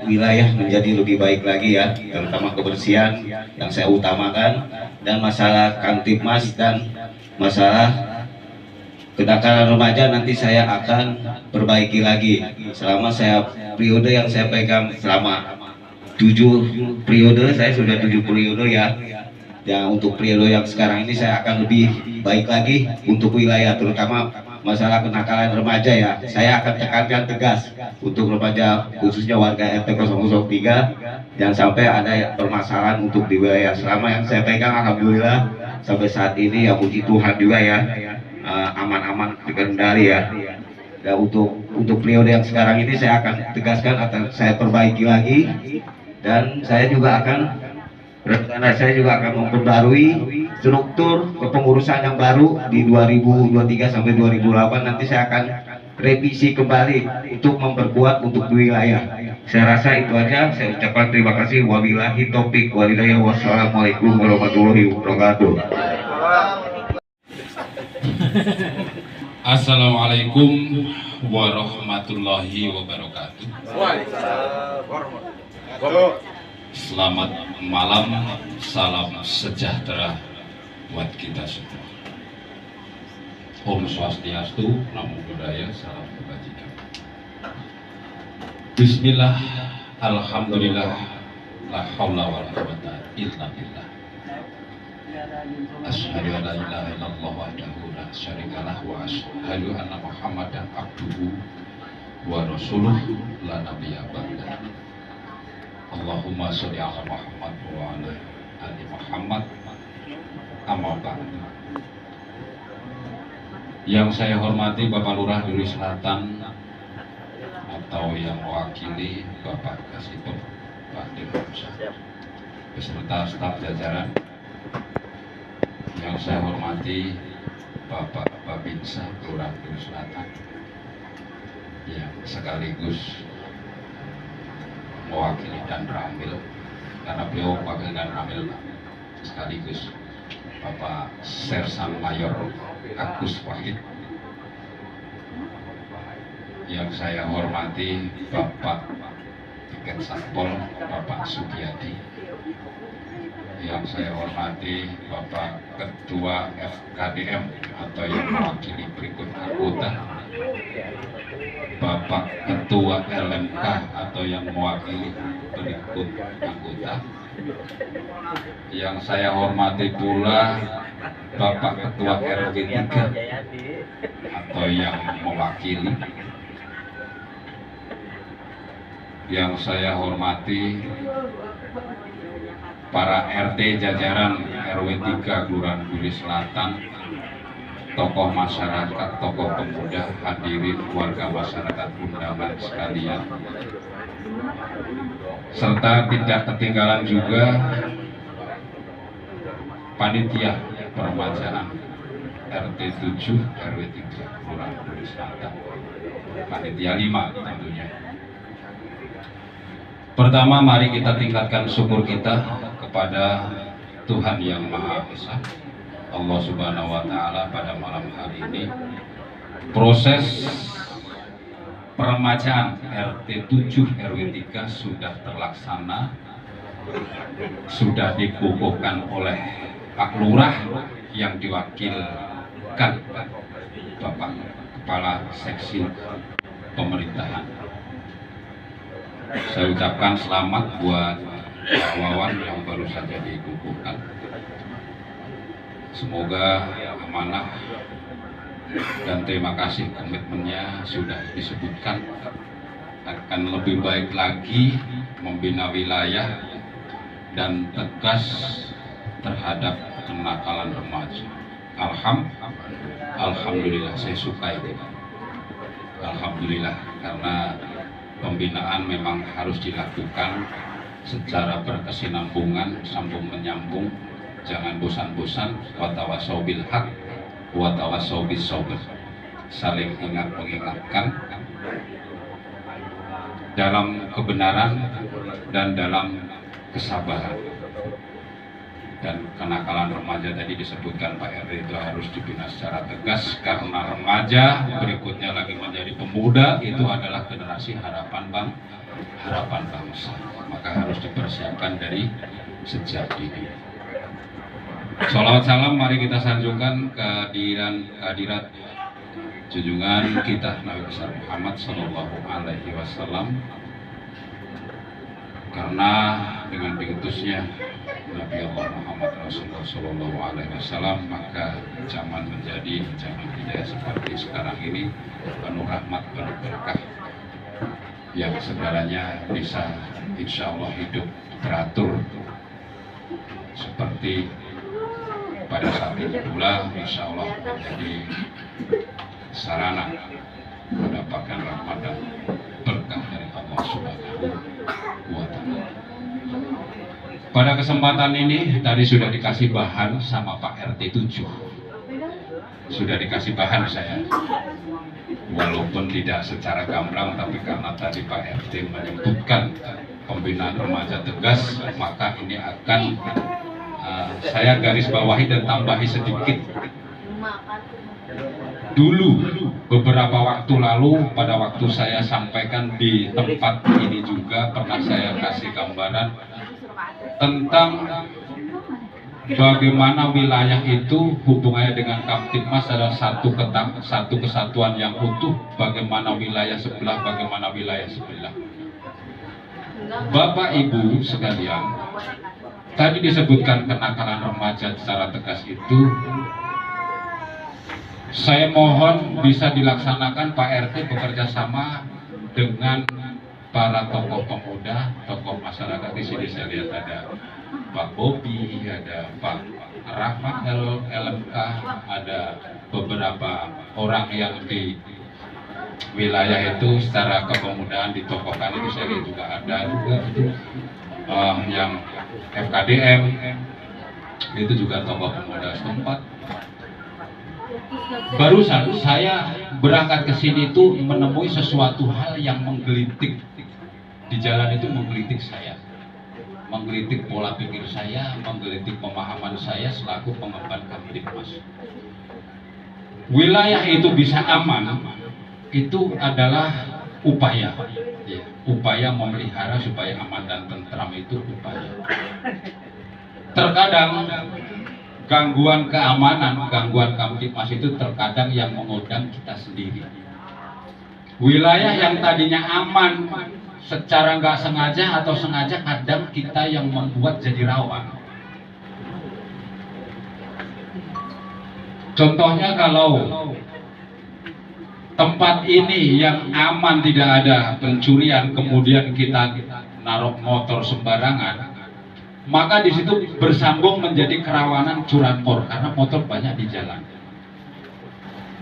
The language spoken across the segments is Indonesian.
wilayah menjadi lebih baik lagi ya, terutama kebersihan yang saya utamakan, dan masalah Kamtibmas dan masalah kenakalan remaja nanti saya akan perbaiki lagi selama saya periode yang saya pegang selama 7 periode. Saya sudah 7 periode ya. Untuk periode yang sekarang ini saya akan lebih baik lagi untuk wilayah, terutama masalah kenakalan remaja ya. Saya akan tekankan tegas untuk remaja, khususnya warga RT 003, jangan sampai ada permasalahan untuk di wilayah. Selama yang saya pegang, alhamdulillah sampai saat ini ya, puji Tuhan juga ya, aman-aman terkendali ya. Dan untuk periode yang sekarang ini saya akan tegaskan, akan saya perbaiki lagi, dan saya juga akan rencana saya juga akan memperbarui struktur kepengurusan yang baru di 2023 sampai 2008. Nanti saya akan revisi kembali untuk memperkuat untuk wilayah. Saya rasa itu aja. Saya ucapkan terima kasih. Wabillahi taufik wal hidayah. Wassalamualaikum warahmatullahi wabarakatuh. Assalamualaikum warahmatullahi wabarakatuh. Selamat malam, salam sejahtera buat kita semua. Om Swastiastu, Namo Buddhaya, salam kebajikan. Bismillah, alhamdulillah, la haula wa la quwwata illa billah. Asyhadu an la ilaha illallah wahdahu la syarikalah wa asyhadu anna Muhammadan abduhu wa rasuluh la nabiyya ba'da. Allahumma sholli ala Muhammad wa ala ali Muhammad. Amma ba'du. Yang saya hormati Bapak Lurah Duri Selatan atau yang mewakili Bapak Kasipur Pak Dirmamsa beserta staf jajaran. Yang saya hormati Bapak Babinsa Lurah Duri Selatan yang sekaligus mewakili dan Ramil, karena beliau wakil dan Ramil sekaligus Bapak Sersan Mayor Agus Wahid. Yang saya hormati Bapak Tiket Satpol Bapak Sugiyadi. Yang saya hormati Bapak Ketua FKDM atau yang mewakili berikut anggota, Bapak Ketua LMK atau yang mewakili berikut anggota. Yang saya hormati pula Bapak Ketua RW 3 atau yang mewakili. Yang saya hormati para RT jajaran RW 3 Kelurahan Duri Selatan, tokoh masyarakat, tokoh pemuda, hadirin warga masyarakat undangan sekalian, serta tidak ketinggalan juga panitia peremajaan RT 7 RW 3 Kelurahan Duri Selatan, panitia 5 tentunya. Pertama, mari kita tingkatkan syukur kita kepada Tuhan Yang Maha Esa, Allah Subhanahu wa Ta'ala. Pada malam hari ini proses peremajaan RT 7 RW 3 sudah terlaksana, sudah dikukuhkan oleh Pak Lurah yang diwakilkan Bapak Kepala Seksi Pemerintahan. Saya ucapkan selamat buat Pak Wawan yang baru saja dikukuhkan. Semoga amanah dan terima kasih komitmennya sudah disebutkan akan lebih baik lagi membina wilayah dan tegas terhadap kenakalan remaja. Alhamdulillah, saya suka itu. Alhamdulillah, karena pembinaan memang harus dilakukan secara berkesinambungan, sambung menyambung, jangan bosan-bosan. Watawasau bil haq, watawasau bis sabr, saling ingat mengingatkan dalam kebenaran dan dalam kesabaran. Dan kenakalan remaja tadi disebutkan Pak RT itu harus dibina secara tegas, karena remaja berikutnya lagi menjadi pemuda, itu adalah generasi harapan harapan bangsa, maka harus dipersiapkan dari sejak dini. Sholawat salam mari kita sanjungkan kehadirat junjungan kita Nabi besar Muhammad Sallallahu Alaihi Wasallam, karena dengan diutusnya Nabi Allah Muhammad Rasulullah Sallallahu Alaihi Wasallam, maka zaman menjadi zaman hidayah seperti sekarang ini, penuh rahmat, penuh berkah, yang segalanya bisa insya Allah hidup teratur seperti pada saat ini pula, insya Allah menjadi sarana mendapatkan rahmat dan berkah dari Allah Subhanahu wa Ta'ala. Pada kesempatan ini tadi sudah dikasih bahan sama Pak RT 7. Sudah dikasih bahan saya, walaupun tidak secara gamblang, tapi karena tadi Pak RT menyebutkan pembinaan remaja tegas, maka ini akan saya garis bawahi dan tambahi sedikit. Dulu beberapa waktu lalu, pada waktu saya sampaikan di tempat ini juga pernah saya kasih gambaran tentang bagaimana wilayah itu hubungannya dengan Kamtibmas adalah satu kesatuan yang utuh. Bagaimana wilayah sebelah, bagaimana wilayah sebelah. Bapak Ibu sekalian, tadi disebutkan kenakalan remaja secara tegas itu. Saya mohon bisa dilaksanakan Pak RT bekerja sama dengan para tokoh pemuda, tokoh masyarakat. Di sini saya lihat ada Pak Bobi, ada Pak Rafael LMK, ada beberapa orang yang di wilayah itu secara kepemudaan ditokohkan. Itu saya lihat juga ada juga itu yang FKDM, itu juga tokoh pemuda setempat. Barusan saya berangkat ke sini itu menemui sesuatu hal yang menggelitik di jalan, itu menggelitik saya, menggelitik pola pikir saya, menggelitik pemahaman saya selaku pengemban Kamtibmas. Wilayah itu bisa aman, itu adalah upaya, ya, upaya memelihara supaya aman dan tentram, itu upaya. Terkadang gangguan keamanan, gangguan Kamtibmas itu terkadang yang mengundang kita sendiri. Wilayah yang tadinya aman secara nggak sengaja atau sengaja, kadang kita yang membuat jadi rawan. Contohnya kalau tempat ini yang aman, tidak ada pencurian, kemudian kita naruh motor sembarangan, maka di situ bersambung menjadi kerawanan curanmor karena motor banyak di jalan.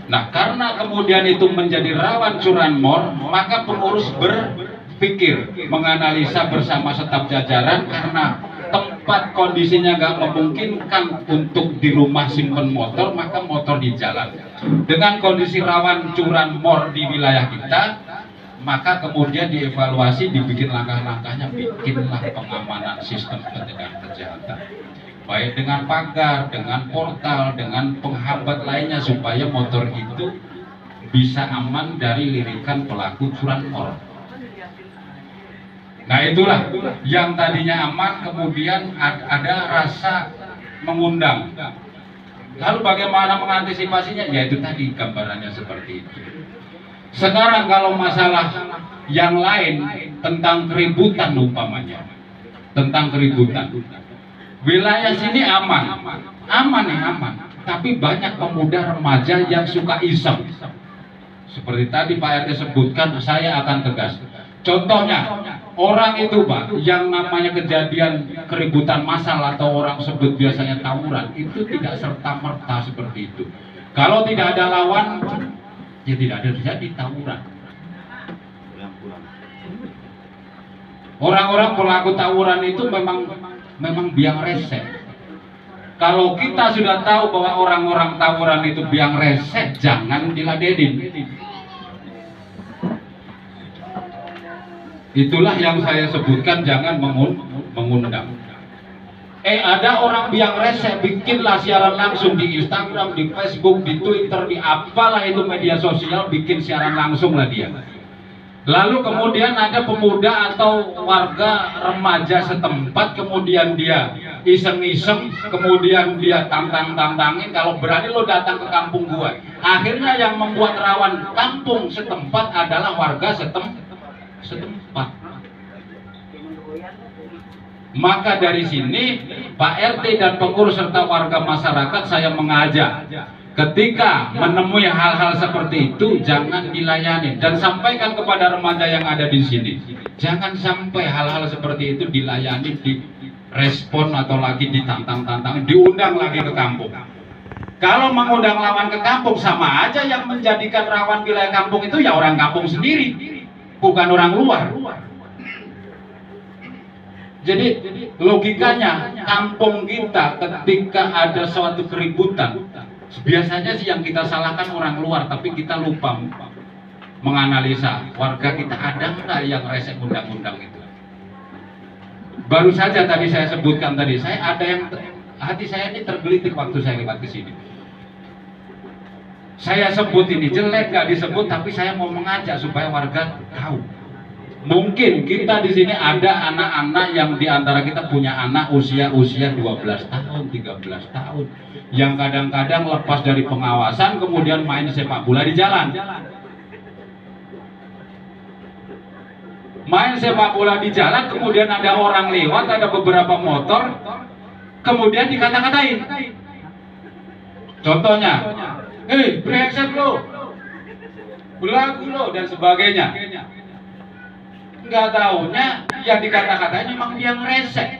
Nah, karena kemudian itu menjadi rawan curanmor, maka pengurus berpikir, menganalisa bersama staf jajaran, karena tempat kondisinya nggak memungkinkan untuk di rumah simpen motor, maka motor di jalan. Dengan kondisi rawan curanmor di wilayah kita, maka kemudian dievaluasi, dibikin langkah-langkahnya, bikinlah pengamanan sistem pencegahan kejahatan, baik dengan pagar, dengan portal, dengan penghambat lainnya, supaya motor itu bisa aman dari lirikan pelaku curanmor. Nah, itulah yang tadinya aman kemudian ada rasa mengundang. Lalu bagaimana mengantisipasinya? Ya itu tadi gambarannya seperti itu. Sekarang kalau masalah yang lain tentang keributan umpamanya, tentang keributan, wilayah sini aman, aman. Tapi banyak pemuda remaja yang suka iseng. Seperti tadi Pak RT sebutkan, saya akan tegas. Contohnya, orang itu Pak, yang namanya kejadian keributan massal atau orang sebut biasanya tawuran, itu tidak serta-merta seperti itu. Kalau tidak ada lawan, ya tidak ada terjadi tawuran. Orang-orang pelaku tawuran itu memang biang resek. Kalau kita sudah tahu bahwa orang-orang tawuran itu biang resek, jangan diladenin. Itulah yang saya sebutkan, jangan mengundang. Ada orang biang resek, bikinlah siaran langsung di Instagram, di Facebook, di Twitter, di apalah itu media sosial, bikin siaran langsung lah dia. Lalu kemudian ada pemuda atau warga remaja setempat, kemudian dia iseng-iseng, kemudian dia tantangin, kalau berani lo datang ke kampung gua. Akhirnya yang membuat rawan kampung setempat adalah warga setempat. Maka dari sini Pak RT dan pengurus serta warga masyarakat saya mengajak, ketika menemui hal-hal seperti itu jangan dilayani, dan sampaikan kepada remaja yang ada di sini, jangan sampai hal-hal seperti itu dilayani, direspon atau lagi ditantang-tantang, diundang lagi ke kampung. Kalau mengundang lawan ke kampung sama aja yang menjadikan rawan wilayah kampung itu ya orang kampung sendiri, bukan orang luar. Jadi logikanya kampung kita ketika ada suatu keributan, biasanya sih yang kita salahkan orang luar, tapi kita lupa menganalisa warga kita ada nggak yang resek undang-undang itu. Baru saja tadi saya sebutkan tadi, saya ada yang hati saya ini tergelitik waktu saya lewat ke sini. Saya sebut ini jelek nggak disebut, tapi saya mau mengajak supaya warga tahu. Mungkin kita di sini ada anak-anak yang diantara kita punya anak usia 12 tahun, 13 tahun, yang kadang-kadang lepas dari pengawasan kemudian main sepak bola di jalan. Main sepak bola di jalan, kemudian ada orang lewat, ada beberapa motor, kemudian dikata-katain. Contohnya, brengsek lo, belagu lo, dan sebagainya. Nggak taunya yang dikata-katain memang dia ngeresek.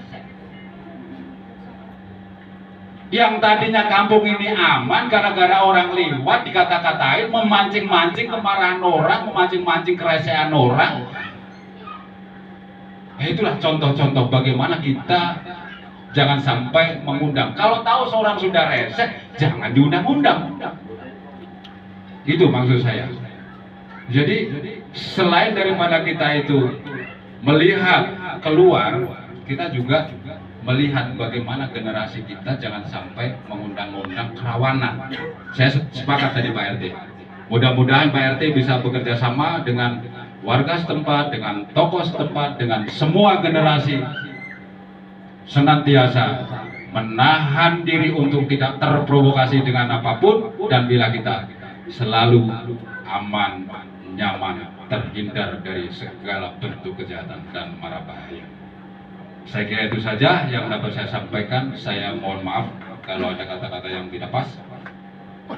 Yang tadinya kampung ini aman gara-gara orang lewat dikata-katain, memancing-mancing kemarahan orang, memancing-mancing keresehan orang. Itulah contoh-contoh bagaimana kita jangan sampai mengundang. Kalau tahu seorang sudah resek, jangan diundang-undang. Itu maksud saya. Jadi selain daripada kita itu melihat keluar, kita juga melihat bagaimana generasi kita jangan sampai mengundang-undang kerawanan. Saya sepakat tadi Pak RT. Mudah-mudahan Pak RT bisa bekerja sama dengan warga setempat, dengan tokoh setempat, dengan semua generasi, senantiasa menahan diri untuk tidak terprovokasi dengan apapun, dan bila kita selalu aman, nyaman, terhindar dari segala bentuk kejahatan dan mara bahaya. Saya kira itu saja yang dapat saya sampaikan. Saya mohon maaf kalau ada kata-kata yang tidak pas.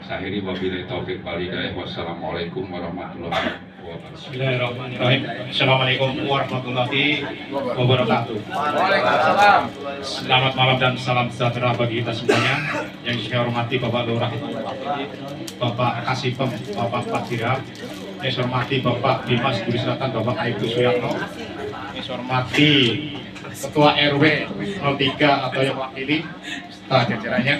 Saya akhiri wabillahi taufik wal hidayah. Wassalamualaikum warahmatullahi wabarakatuh. Bismillahirrahmanirrahim. Assalamualaikum warahmatullahi wabarakatuh. Waalaikumsalam. Selamat malam dan salam sejahtera bagi kita semuanya. Yang saya hormati Bapak Lurah, Bapak Kasipem, Bapak Fadira. Yang saya hormati Bapak Dimas Duri Selatan, Bapak Aibtu Suyatno. Yang saya hormati Ketua RW 03 atau yang wakili serta jajarannya.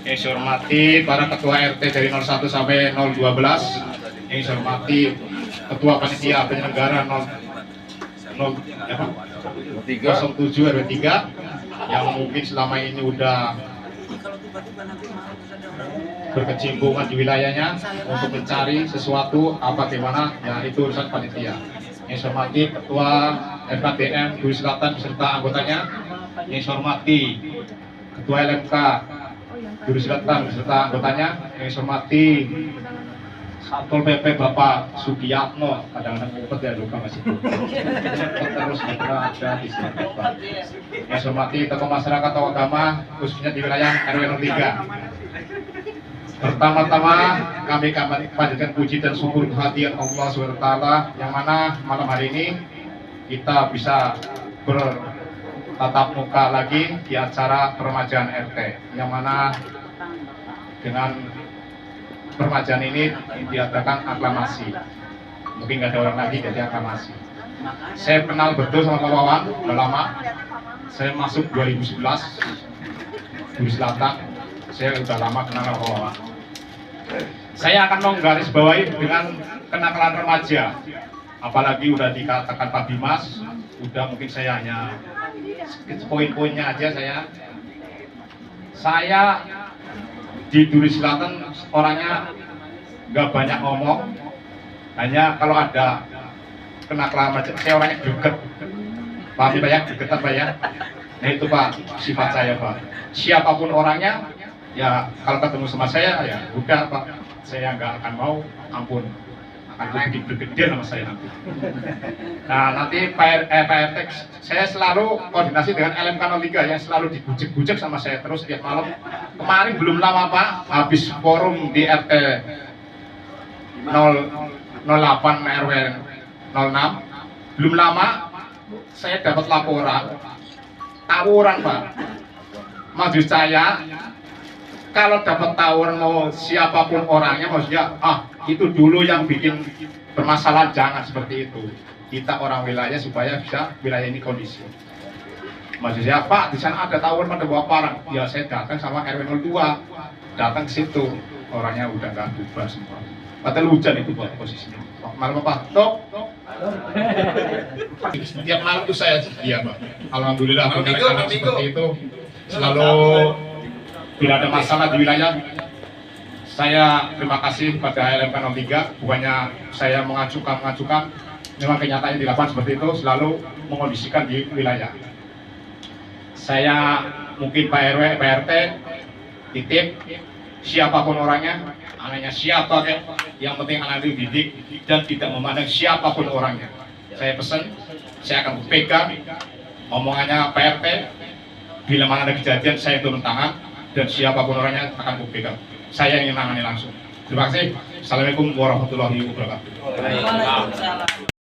Yang saya hormati para ketua RT dari 01 sampai 012. Yang saya hormati ketua panitia penyelenggara 07 RW 3 yang mungkin selama ini udah berkecimpungan di wilayahnya untuk mencari sesuatu bagaimana, ya itu urusan panitia. Yang saya hormati ketua FKDM Duri Selatan beserta anggotanya. Yang saya hormati ketua LMK Duri Selatan beserta anggotanya. Yang saya hormati Satpol PP Bapak Sugiyatno, kadang-kadang ngumpet ya lupa masih terus ada di sini. Yang saya hormati tokoh masyarakat atau agama khususnya di wilayah RW 03. Pertama-tama kami panjatkan puji dan syukur kehadiran Allah SWT yang mana malam hari ini kita bisa bertatap muka lagi di acara peremajaan RT, yang mana dengan peremajaan ini diadakan aklamasi. Mungkin nggak ada orang lagi jadi aklamasi. Saya kenal betul sama Pak Wawan, udah lama. Saya masuk 2011 Duri Selatan. Saya udah lama kenal sama Pak Wawan. Saya akan menggaris bawahi dengan kenakalan remaja. Apalagi udah dikatakan Pak Dimas, udah mungkin saya hanya poin-poinnya aja Saya di Duri Selatan orangnya nggak banyak ngomong, hanya kalau ada kena kelamaan, saya orangnya greget, paham Pak ya, gregetan Pak ya. Nah itu Pak, sifat saya Pak. Siapapun orangnya, ya kalau ketemu sama saya, ya udah Pak, saya nggak akan mau, ampun, akan bikin bergede sama saya nanti. Nah nanti Pak RT, saya selalu koordinasi dengan LMK 03 yang selalu dibujuk-bujuk sama saya terus tiap malam. Kemarin belum lama Pak, habis forum di RT 08 RW 06, belum lama saya dapat laporan tawuran Pak. Maksud saya kalau dapat tawuran mau siapapun orangnya, maksudnya itu dulu yang bikin bermasalah, jangan seperti itu. Kita orang wilayah supaya bisa wilayah ini kondisi. Maksud saya Pak, di sana ada tawuran, ada bawa parang. Ya saya datang sama RW 02, datang ke situ, orangnya udah nggak bubar semua. Padahal hujan itu buat posisinya. Malam apa? Tok. Setiap malam itu saya setia Pak. Alhamdulillah karena seperti itu selalu tidak ada masalah di wilayah. Saya terima kasih kepada LMK 03, bukannya saya mengajukan, memang kenyataannya di lapangan seperti itu, selalu mengondisikan di wilayah. Saya mungkin Pak RW, Pak RT, titip siapapun orangnya, anaknya siapa kan, yang penting anak itu didik dan tidak memandang siapapun orangnya. Saya pesan, saya akan pegang omongannya Pak RT, bila mana ada kejadian saya turun tangan dan siapapun orangnya akan pegang. Saya yang menangani langsung. Terima kasih. Assalamualaikum warahmatullahi wabarakatuh.